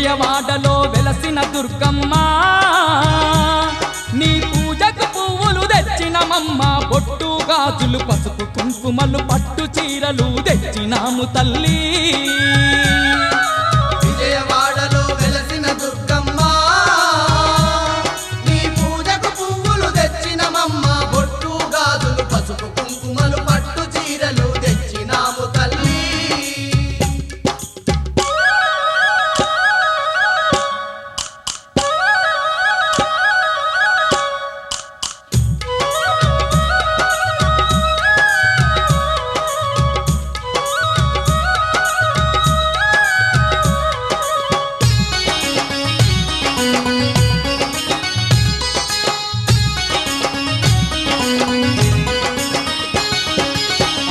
విజయవాడలో వెలసిన దుర్గమ్మ నీ పూజకు పువ్వులు తెచ్చినమమ్మ బొట్టు గాజులు పసుపు కుంకుమలు పట్టు చీరలు తెచ్చినాము తల్లి విజయవాడలో వెలసిన దుర్గమ్మ నీ పూజకు పువ్వులు తెచ్చినమమ్మ బొట్టు గాజులు పసుపు కుంకుమలు పట్టు చీరలు తెచ్చినాము తల్లి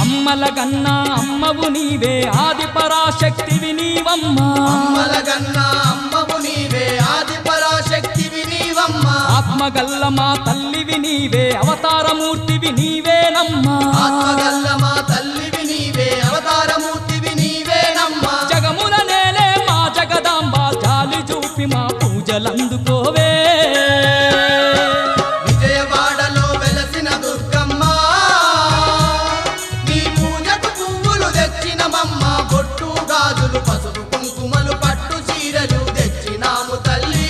అమ్మలగన్నా అమ్మవు నీవే ఆది పరాశక్తివి నీవమ్మ అమ్మలగన్నా అమ్మవు నీవే ఆది పరాశక్తివి నీవమ్మ ఆత్మగల్ల మా తల్లివి నీవే అవతారమూర్తివి నీవేనమ్మా ఆత్మగల్ల మా తల్లివి నీవే అవతారమూర్తివి నీవేనమ్మ జగముల నేలే మా జగదాంబ జాలి చూపి మా పూజలందుకోవే విజయవాడలో వెలసిన దుర్గమ్మ నీ పూజకు పువ్వులు తెచ్చినమమ్మ బొట్టు గాజులు పసుపు కుంకుమలు పట్టు చీరలు తెచ్చినాము తల్లి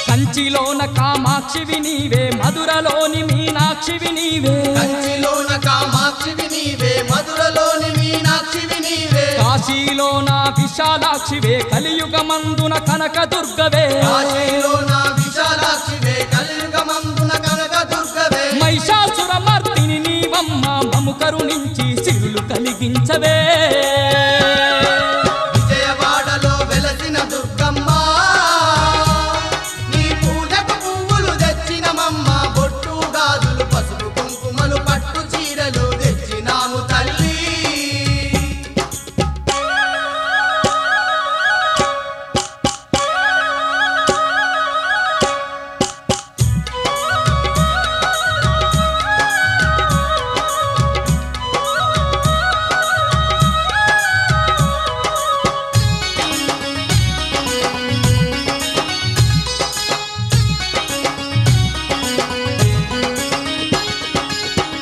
కంచిలోన కామాక్షివి నీవే మధురలోని మీనాక్షివి నీవే కంచిలోన కామాక్షివి నీవే మధురలోని మీనాక్షివి నీవే కాశీలోన విశాలాక్షివే కలియుగమందున కనక దుర్గవే కాశీలోన విశాలాక్షివే కలియుగమందున కనక దుర్గవే మహిషాసురమర్దిని నీవమ్మ మము కరుణించి సిరులు కలిగించవే విజయవాడలో వెలసిన దుర్గమ్మ నీ పూజకు పువ్వులు తెచ్చినమమ్మ బొట్టు గాజులు పసుపు కుంకుమలు పట్టు చీరలు తెచ్చినాము తల్లి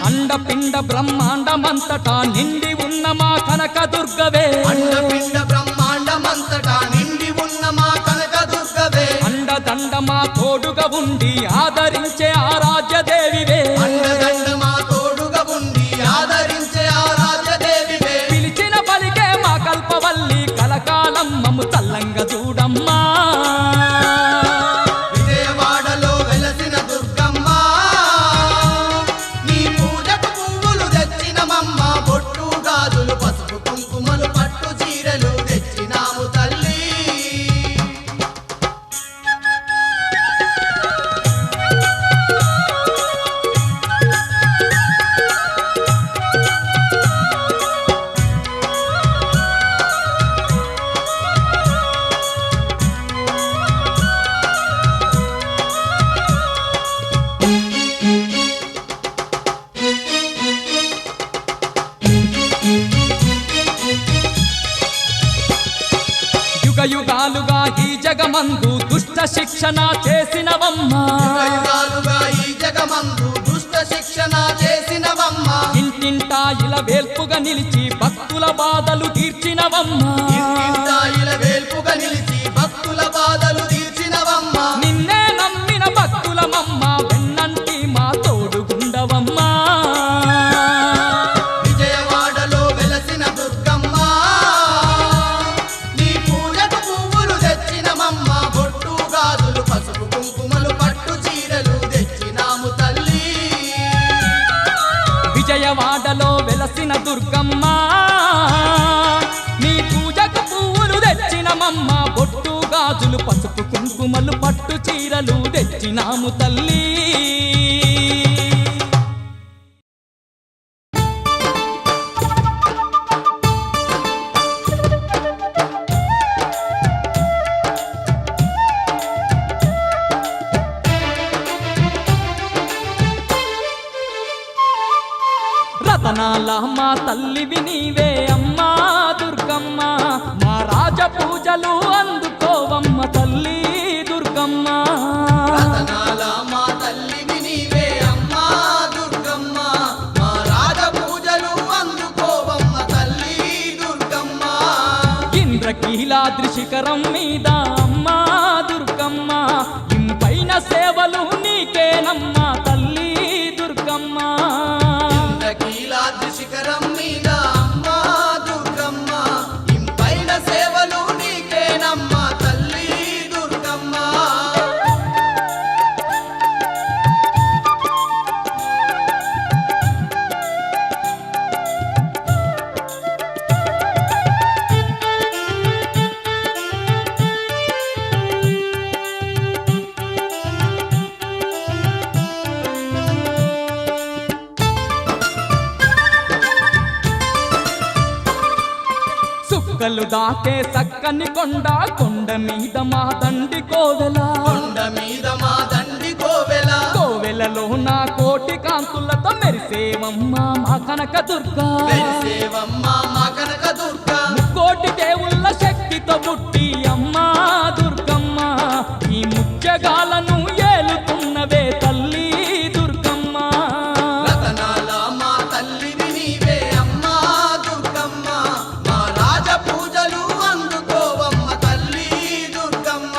అండపిండ బ్రహ్మాండమంతటా నిండి ఉన్న మా కనక దుర్గవే అండపిండ బ్రహ్మాండమంతటా నిండి ఉన్న మా కనక దుర్గవే అండదండ మా తోడుగా ఉండి ఆదరించే ఆరాధ్య దేవివే అండదండ మా తోడుగా ఉండి ఆదరించే ఆరాధ్యదేవివే పిలిచిన పలికే మా కల్పవల్లి కలకాలం మము చల్లంగా చూడమ్మా విజయవాడలో వెలసిన దుర్గమ్మ నీ పూజకు పువ్వులు తెచ్చినమమ్మ బొట్టు గాజులు పసుపు కుంకుమలు పట్టు చీరలు తెచ్చినాము తల్లి యుగ యుగాలుగా ఈ జగమందు దుష్ట శిక్షణ చేసినవమ్మ యుగాలుగా ఈ జగమందు దుష్ట శిక్షణ చేసినవమ్మ ఇంటింటా ఇలా వేల్పుగా నిలిచి భక్తుల బాధలు తీర్చినవమ్మ ఇంటింటాయిల వేల్పుగా నిలిచి భక్తుల బాధలు తీర్చినవమ్మ నిన్నే నమ్మిన భక్తులమమ్మ వెన్నంటి మా తోడుగుండవమ్మా విజయవాడలో వెలసిన దుర్గమ్మ నీ పూజకు పువ్వులు తెచ్చినమమ్మ బొట్టు గాజులు పసుపు కుంకుమలు పట్టు చీరలు తెచ్చినాము తల్లి విజయవాడలో వెలసిన దుర్గమ్మ నీ పూజకు పువ్వులు తెచ్చినమమ్మ బొట్టు గాజులు పసుపు కుంకుమలు పట్టు చీరలు తెచ్చినాము తల్లి. రతనాల మా తల్లివి నీవే అమ్మా దుర్గమ్మ, మా రాజ పూజలు అందుకోవమ్మ తల్లి దుర్గమ్మ. రతనాల మా తల్లివి నీవే అమ్మా దుర్గమ్మ, మా రాజ పూజలు అందుకోవమ్మ తల్లి దుర్గమ్మ. ఇంద్రకీలాద్రి శిఖరం మీద అమ్మా దుర్గమ్మ, ఇంపైన సేవలు నీకేనమ్మా తల్లి దుర్గమ్మ. ఇంద్రకీలాద్రి శిఖరం మీద అమ్మా దుర్గమ్మ, ఇంపైన సేవలు నీకేనమ్మా తల్లి దుర్గమ్మ. సుక్కలు దాకే సక్కని కొండ, కొండ మీద మా దండి కోవెల, కొండ మీద మా దండి కోవెల, కోవెలలో నా కోటి కాంతులతో మెరిసేవమ్మ మా కనక దుర్గా. మెరిసేవమ్మ మా కనక దుర్గా. కోటి దేవుళ్ళ శక్తితో పుట్టి అమ్మా దుర్గమ్మ, ఈ ముత్యగాలను ఏలుతున్నవే తల్లి దుర్గమ్మ. రతనాల మా తల్లివి నీవే అమ్మా దుర్గమ్మ, మా రాజ పూజలు అందుకోవమ్మ తల్లి దుర్గమ్మ.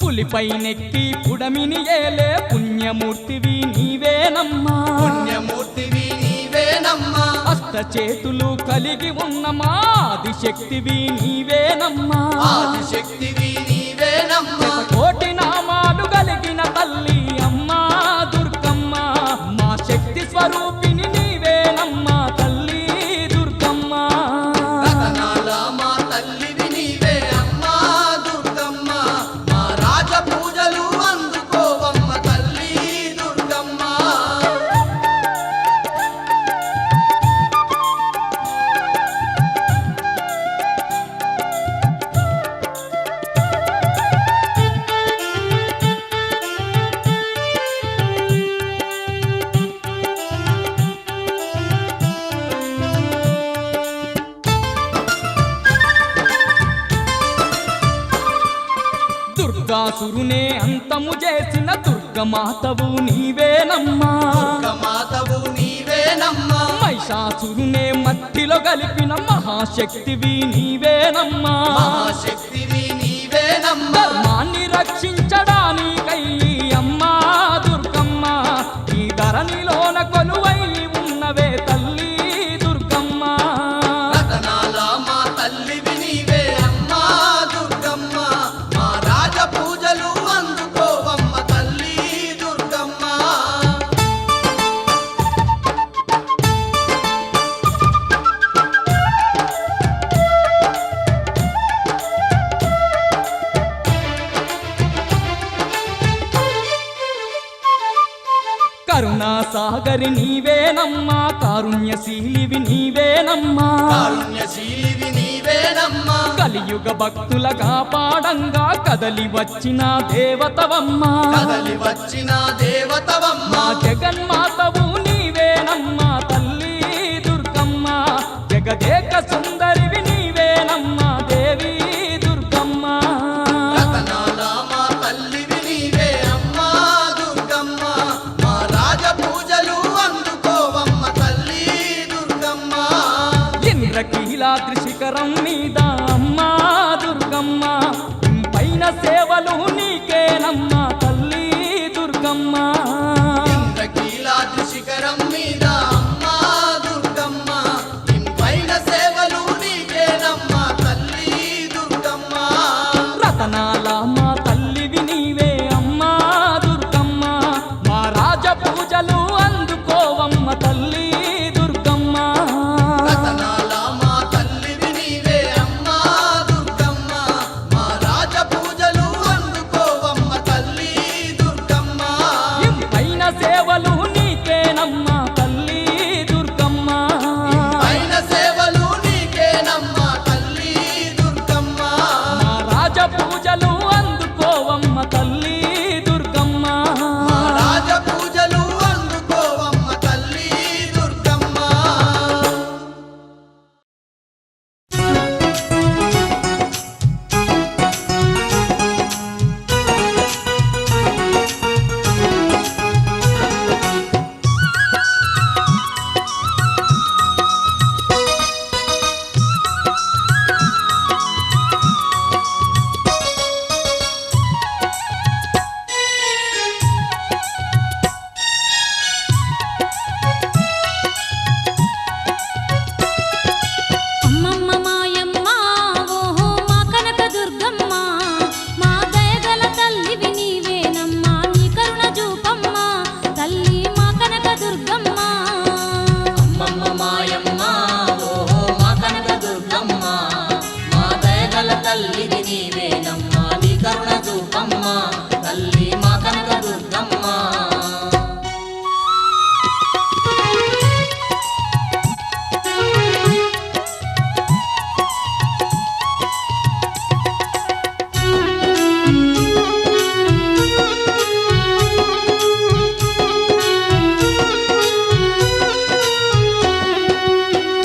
పులిపై నెక్కి పుడమిని ఏలే పుణ్యమూర్తివి నీవేనమ్మా. పుణ్యమూర్తివి నీవేనమ్మా. అష్ట చేతులు కలిగి ఉన్న మా ఆదిశక్తివి నీవేనమ్మా. ఆదిశక్తివి నీవేనమ్మా. కోటి నామాలు కలిగిన తల్లి అమ్మా దుర్గమ్మ, మా శక్తి స్వరూపిణి నీవేనమ్మా తల్లి దుర్గమ్మ. రతనాల మా తల్లివి నీవే అమ్మా దుర్గమ్మ, మా రాజ పూజలు అందుకోవమ్మ తల్లి దుర్గమ్మ. దుర్గాసురునే అంతము చేసిన దుర్గమాతవు నీవేనమ్మా. దుర్గమాతవు నీవేనమ్మా. మహిషాసురునే మట్టిలో కలిపిన మహాశక్తివి నీవేనమ్మా. మహాశక్తివి నీవేనమ్మా. ధర్మాన్ని రక్షించడానికై అమ్మా దుర్గమ్మ, ఈ ధరణిలోన కొలువై ఉన్నవే తల్లి దుర్గమ్మ. రతనాల మా తల్లివి నీవే అమ్మా దుర్గమ్మ, మా రాజ పూజలు అందుకోవమ్మ తల్లి దుర్గమ్మ. కరుణా సాగరి నీవేనమ్మా, కారుణ్యశీలివి నీవేనమ్మా. కారుణ్యశీలివి నీవేనమ్మా. కలియుగ భక్తుల కాపాడంగా కదలి వచ్చిన దేవతవమ్మా. కదలి వచ్చిన దేవతవమ్మ. మా జగన్మాతవు నీవేనమ్మా తల్లి దుర్గమ్మ, జగదేక సుందరివి నీవేనమ్మా దేవి దుర్గమ్మ. రతనాల మా తల్లివి నీవే అమ్మా దుర్గమ్మ, మా రాజ పూజలు అందుకోవమ్మ తల్లి దుర్గమ్మ. ఇంద్రకీలాద్రి శిఖరం మీద అమ్మా దుర్గమ్మ, పైన సేవలు నీకేనమ్మా తల్లి దుర్గమ్మ. ఇంద్రకీలాద్రి శిఖరం నీవేనమ్మా నీ కరుణ చూపమ్మా తల్లి మా కనక దుర్గమ్మ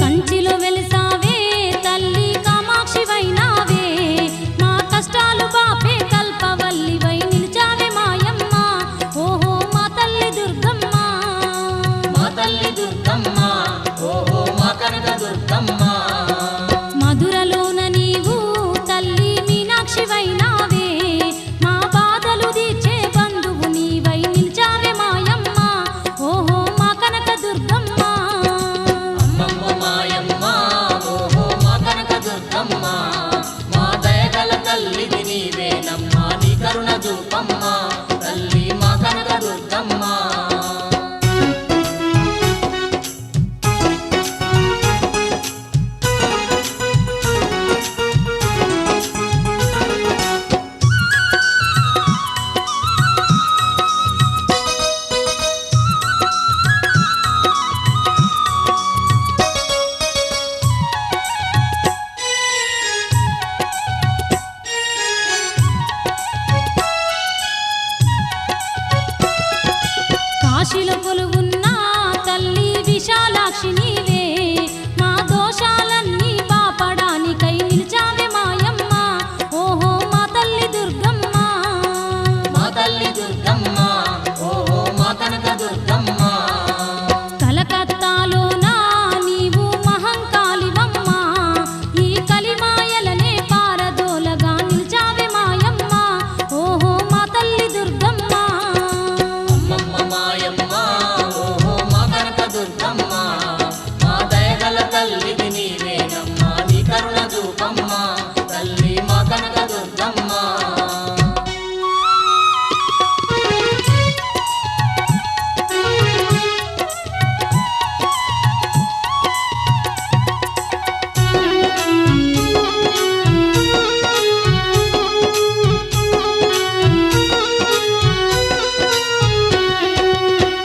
కంచిలో వెలిసావే తల్లి కామాక్షివైనావే మా కష్టాలు బాపే కల్పవల్లివై నిలిచావే మాయమ్మ ఓహో మా తల్లి దుర్గమ్మ మా తల్లి దుర్గమ్మ ఓహో మా కనక దుర్గమ్మ మధురలోన నీవు తల్లి మీనాక్షివైనావే మా బాధలు తీర్చే బంధువు నీవై నిలిచావే మాయమ్మ ఓహో మా కనక దుర్గమ్మ అమ్మమ్మ మాయమ్మ ఓహో మా కనక దుర్గమ్మ మా దయగల తల్లివి నీవేనమ్మా నీ కరుణ చూపమ్మ తల్లి మా కనక దుర్గమ్మ కాశీలో కొలువున్న తల్లి విశాలాక్షి నీవే మా దోషాలన్నీ పాపడానికై నిలిచావే మాయమ్మ ఓహో మా తల్లి దుర్గమ్మ మా తల్లి దుర్గమ్మ ఓహో మా కనక దుర్గమ్మ కలకత్తాలోన నీవు మహంకాళివమ్మ ఈ కలిమాయలనే పారదోలగా నిలిచావే మాయమ్మ ఓహో మా తల్లి దుర్గమ్మ అమ్మమ్మ మాయమ్మ ఓహో మా కనక దుర్గమ్మ మా దయగల తల్లివి నీవేనమ్మా నీ కరుణ చూపమ్మ తల్లి మా కనక దుర్గమ్మ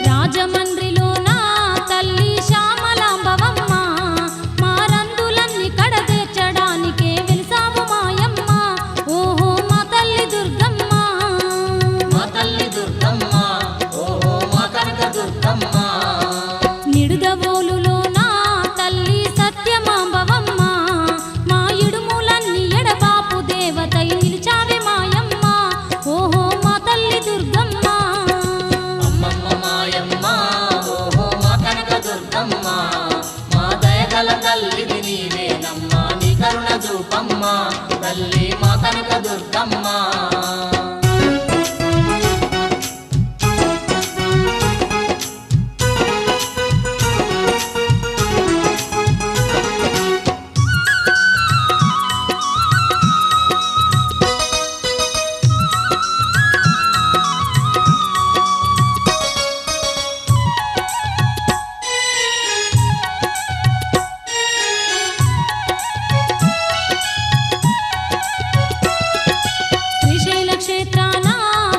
రాజమండ్రిలోన తల్లి శ్యామలాంబవమ్మ మా రందులన్నీ కడతీర్చడానికే వెలిసావు మాయమ్మ ఓహో మా తల్లి దుర్గమ్మ మా తల్లి దుర్గమ్మ ఓహో మా కనక దుర్గమ్మ నిడుదవోలులోన తల్లి సత్యమాంబవమ్మ మా ఇడుములన్నీ ఎడబాపు దేవతై నిలిచావే మాయమ్మ ఓహో మా తల్లి దుర్గమ్మ అమ్మమ్మ మాయమ్మ ఓహో మా కనక దుర్గమ్మ మా దయగల తల్లివి నీవేనమ్మా నీ కరుణ చూపమ్మ తల్లి మా కనక దుర్గమ్మ శ్రీశైల క్షేత్రాన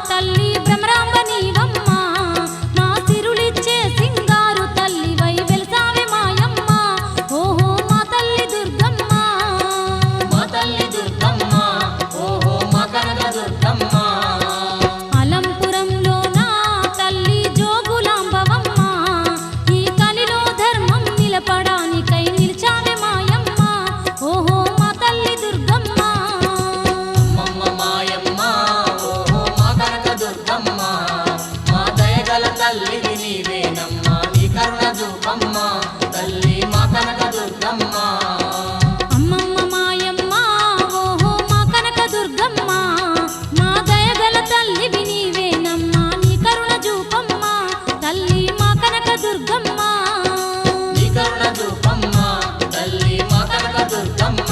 తల్లి భ్రమరాంబ నీవమ్మ మా సిరులిచ్చే సింగారు తల్లివై వెలిసావే మాయమ్మ ఓహో మా తల్లి దుర్గమ్మ మా తల్లి దుర్గమ్మ ఓహో మా కనక దుర్గమ్మ అలంపురంలోన తల్లి జోగులాంబవమ్మ ఈ కలిలో ధర్మం నిలపడానికై నిలిచావే మాయమ్మ ఓహో మా తల్లి దుర్గమ్మ అమ్మమ్మ మాయమ్మ ఓహో మా కనక దుర్గమ్మ మా దయగల తల్లివి నీవేనమ్మా నీ కరుణ చూపమ్మ తల్లి మా కనక దుర్గమ్మ అమ్మమ్మ మాయమ్మ ఓహో మా కనక దుర్గమ్మ మా దయగల తల్లివి నీవేనమ్మా నీ కరుణ చూపమ్మ తల్లి మా కనక దుర్గమ్మ నీ కరుణ చూపమ్మ తల్లి మా కనక దుర్గమ్మ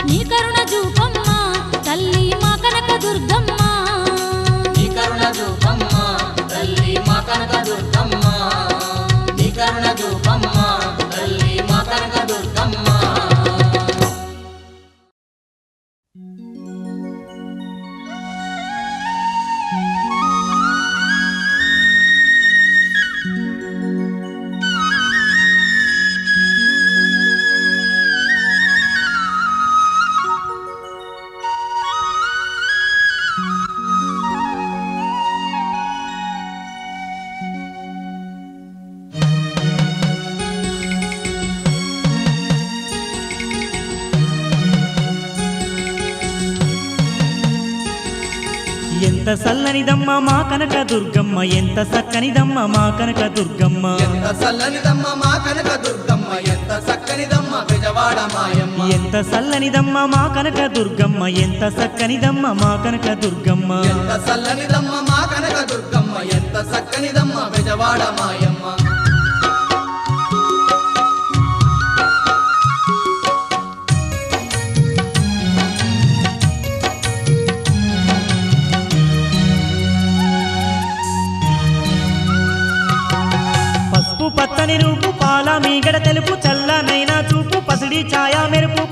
నీ కరుణ చూపమ్మ తల్లి మా కనక దుర్గమ్మ నీ కరుణ చూపమ్మ తల్లి మా కనక దుర్గమ్మ నీ కరుణ చూపమ్మ తల్లి మా కనక దుర్గమ్మ ఎంత సల్లనిదమ్మ మా కనక దుర్గమ్మ ఎంత సక్కనిదమ్మ మా కనక దుర్గమ్మ ఎంత చల్లనిదమ్మ మా కనక దుర్గమ్మ ఎంత చక్కనిదమ్మ బెజవాడ మాయమ్మ ఎంత సల్లనిదమ్మ మా కనక దుర్గమ్మ ఎంత సక్కనిదమ్మ మా కనక దుర్గమ్మ ఎంత చల్లనిదమ్మ మా కనక దుర్గమ్మ ఎంత చక్కనిదమ్మ బెజవాడ మాయమ్మ పసుపు పచ్చని రూపు పాల మీగడ తెలుపు చల్లనైనా చూపు పసిడి ఛాయ మెరుపు